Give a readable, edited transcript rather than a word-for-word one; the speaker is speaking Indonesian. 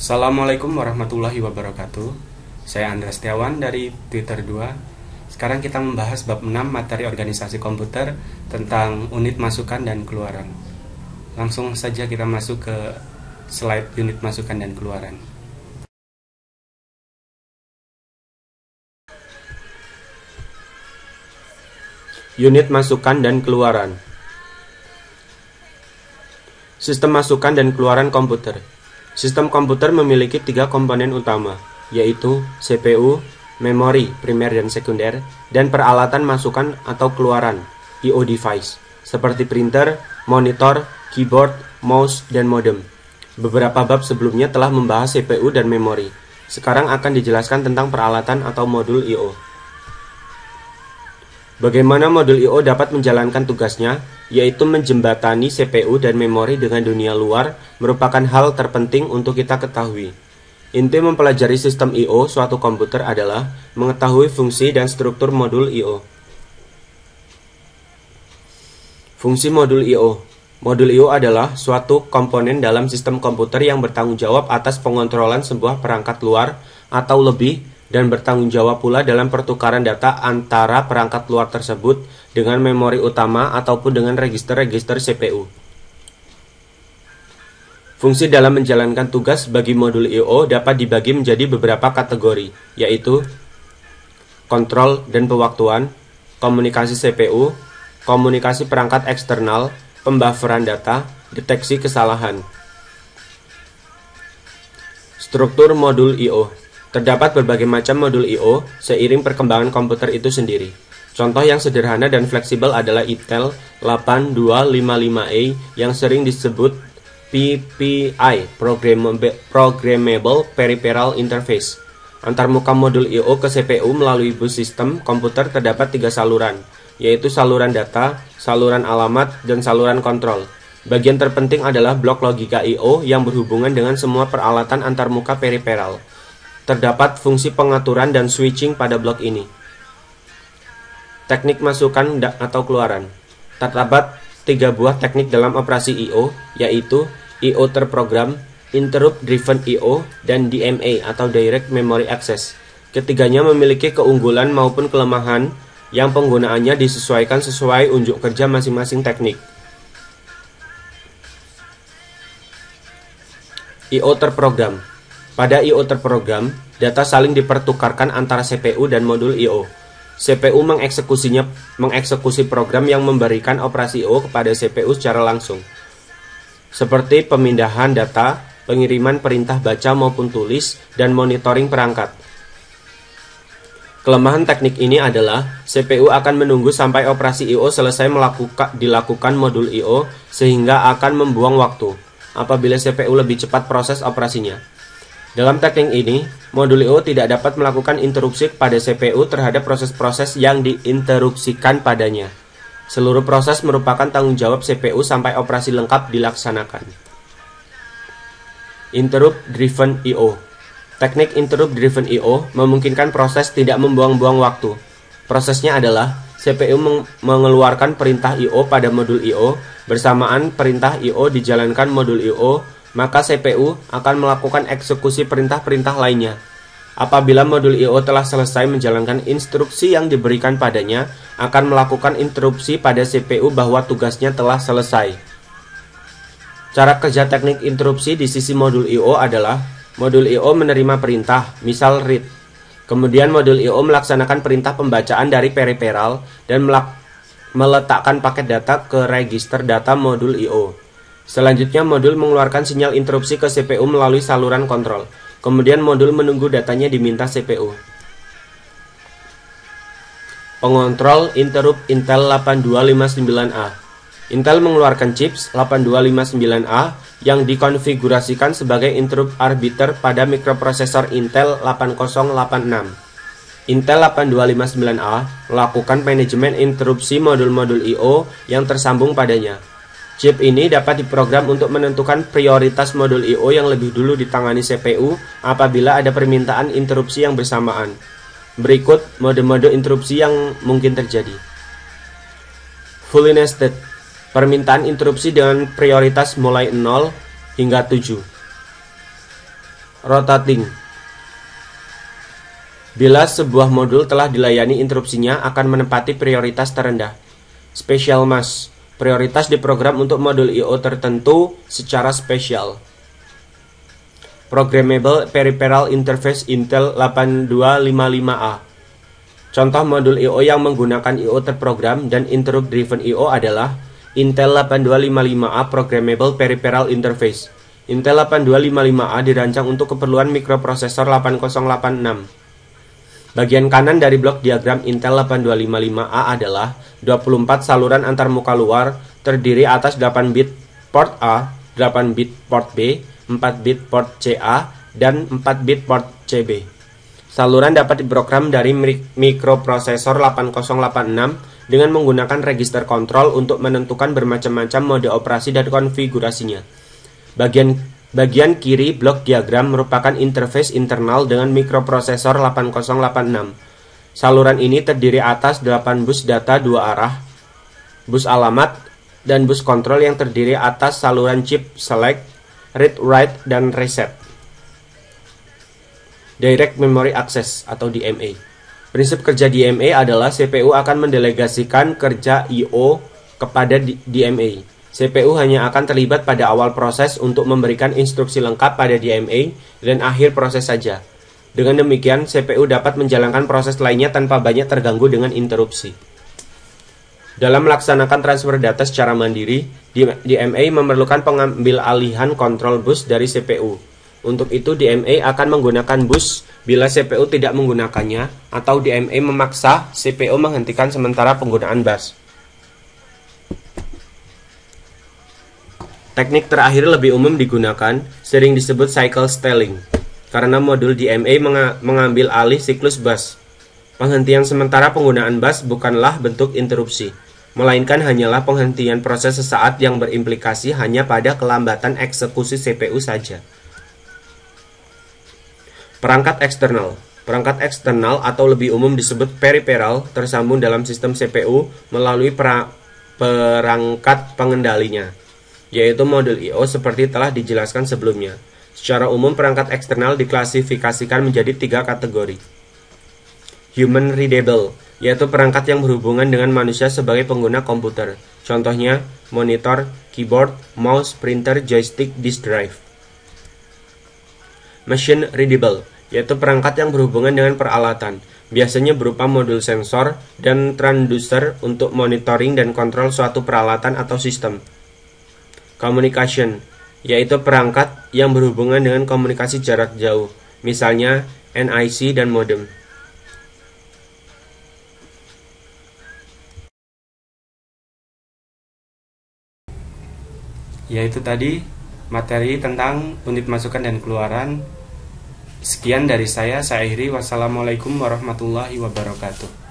Assalamualaikum warahmatullahi wabarakatuh. Saya Andra Setiawan dari Twitter 2. Sekarang kita membahas bab 6 materi organisasi komputer tentang unit masukan dan keluaran. Langsung saja kita masuk ke slide unit masukan dan keluaran. Unit masukan dan keluaran. Sistem masukan dan keluaran komputer. Sistem komputer memiliki 3 komponen utama, yaitu CPU, memori primer dan sekunder, dan peralatan masukan atau keluaran, I/O device, seperti printer, monitor, keyboard, mouse, dan modem. Beberapa bab sebelumnya telah membahas CPU dan memori. Sekarang akan dijelaskan tentang peralatan atau modul I/O. Bagaimana modul I/O dapat menjalankan tugasnya, yaitu menjembatani CPU dan memori dengan dunia luar, merupakan hal terpenting untuk kita ketahui. Inti mempelajari sistem I/O suatu komputer adalah mengetahui fungsi dan struktur modul I/O. Fungsi modul I/O. Modul I/O adalah suatu komponen dalam sistem komputer yang bertanggung jawab atas pengontrolan sebuah perangkat luar atau lebih, dan bertanggung jawab pula dalam pertukaran data antara perangkat luar tersebut dengan memori utama ataupun dengan register-register CPU. Fungsi dalam menjalankan tugas bagi modul I/O dapat dibagi menjadi beberapa kategori, yaitu kontrol dan pewaktuan, komunikasi CPU, komunikasi perangkat eksternal, pembufferan data, deteksi kesalahan. Struktur modul I/O. Terdapat berbagai macam modul I/O seiring perkembangan komputer itu sendiri. Contoh yang sederhana dan fleksibel adalah Intel 8255A yang sering disebut PPI, Programmable Peripheral Interface. Antarmuka modul I/O ke CPU melalui bus sistem komputer terdapat 3 saluran, yaitu saluran data, saluran alamat, dan saluran kontrol. Bagian terpenting adalah blok logika I/O yang berhubungan dengan semua peralatan antarmuka periferal. Terdapat fungsi pengaturan dan switching pada blok ini. Teknik masukan atau keluaran. Terdapat 3 buah teknik dalam operasi I/O, yaitu I/O terprogram, Interrupt Driven I/O, dan DMA atau Direct Memory Access. Ketiganya memiliki keunggulan maupun kelemahan yang penggunaannya disesuaikan sesuai unjuk kerja masing-masing teknik. I/O terprogram. Pada I/O terprogram, data saling dipertukarkan antara CPU dan modul I/O. CPU mengeksekusi program yang memberikan operasi I/O kepada CPU secara langsung, seperti pemindahan data, pengiriman perintah baca maupun tulis, dan monitoring perangkat. Kelemahan teknik ini adalah CPU akan menunggu sampai operasi I/O selesai dilakukan modul I/O sehingga akan membuang waktu apabila CPU lebih cepat proses operasinya. Dalam teknik ini, modul I/O tidak dapat melakukan interupsi pada CPU terhadap proses-proses yang diinterupsikan padanya. Seluruh proses merupakan tanggung jawab CPU sampai operasi lengkap dilaksanakan. Interrupt Driven I/O. Teknik Interrupt Driven I/O memungkinkan proses tidak membuang-buang waktu. Prosesnya adalah CPU mengeluarkan perintah I/O pada modul I/O, bersamaan perintah I/O dijalankan modul I/O, maka CPU akan melakukan eksekusi perintah-perintah lainnya. Apabila modul I/O telah selesai menjalankan instruksi yang diberikan padanya, akan melakukan interupsi pada CPU bahwa tugasnya telah selesai. Cara kerja teknik interupsi di sisi modul I/O adalah modul I/O menerima perintah, misal read. Kemudian modul I/O melaksanakan perintah pembacaan dari periferal dan meletakkan paket data ke register data modul I/O. Selanjutnya modul mengeluarkan sinyal interupsi ke CPU melalui saluran kontrol. Kemudian modul menunggu datanya diminta CPU. Pengontrol interrupt Intel 8259A. Intel mengeluarkan chips 8259A yang dikonfigurasikan sebagai interrupt arbiter pada mikroprosesor Intel 8086. Intel 8259A melakukan manajemen interupsi modul-modul I/O yang tersambung padanya. Chip ini dapat diprogram untuk menentukan prioritas modul I/O yang lebih dulu ditangani CPU apabila ada permintaan interupsi yang bersamaan. Berikut mode-mode interupsi yang mungkin terjadi. Fully nested. Permintaan interupsi dengan prioritas mulai 0 hingga 7. Rotating. Bila sebuah modul telah dilayani interupsinya akan menempati prioritas terendah. Special mask. Prioritas diprogram untuk modul I/O tertentu secara spesial. Programmable Peripheral Interface Intel 8255A. Contoh modul I/O yang menggunakan I/O terprogram dan interrupt driven I/O adalah Intel 8255A Programmable Peripheral Interface. Intel 8255A dirancang untuk keperluan mikroprosesor 8086. Bagian kanan dari blok diagram Intel 8255A adalah 24 saluran antarmuka luar terdiri atas 8 bit port A, 8 bit port B, 4 bit port CA, dan 4 bit port CB. Saluran dapat diprogram dari mikroprosesor 8086 dengan menggunakan register kontrol untuk menentukan bermacam-macam mode operasi dan konfigurasinya. Bagian kiri blok diagram merupakan interface internal dengan mikroprosesor 8086. Saluran ini terdiri atas 8 bus data 2 arah, bus alamat, dan bus kontrol yang terdiri atas saluran chip select, read, write, dan reset. Direct Memory Access atau DMA. Prinsip kerja DMA adalah CPU akan mendelegasikan kerja I/O kepada DMA. CPU hanya akan terlibat pada awal proses untuk memberikan instruksi lengkap pada DMA dan akhir proses saja. Dengan demikian, CPU dapat menjalankan proses lainnya tanpa banyak terganggu dengan interupsi. Dalam melaksanakan transfer data secara mandiri, DMA memerlukan pengambil alihan kontrol bus dari CPU. Untuk itu, DMA akan menggunakan bus bila CPU tidak menggunakannya, atau DMA memaksa CPU menghentikan sementara penggunaan bus. Teknik terakhir lebih umum digunakan, sering disebut cycle stalling, karena modul DMA mengambil alih siklus bus. Penghentian sementara penggunaan bus bukanlah bentuk interupsi, melainkan hanyalah penghentian proses sesaat yang berimplikasi hanya pada kelambatan eksekusi CPU saja. Perangkat eksternal. Perangkat eksternal atau lebih umum disebut peripheral tersambung dalam sistem CPU melalui perangkat pengendalinya, yaitu modul I/O seperti telah dijelaskan sebelumnya. Secara umum, perangkat eksternal diklasifikasikan menjadi 3 kategori. Human readable, yaitu perangkat yang berhubungan dengan manusia sebagai pengguna komputer. Contohnya, monitor, keyboard, mouse, printer, joystick, disk drive. Machine readable, yaitu perangkat yang berhubungan dengan peralatan, biasanya berupa modul sensor dan transducer untuk monitoring dan kontrol suatu peralatan atau sistem. Communication, yaitu perangkat yang berhubungan dengan komunikasi jarak jauh, misalnya NIC dan modem. Yaitu tadi materi tentang unit masukan dan keluaran. Sekian dari saya akhiri. Wassalamualaikum warahmatullahi wabarakatuh.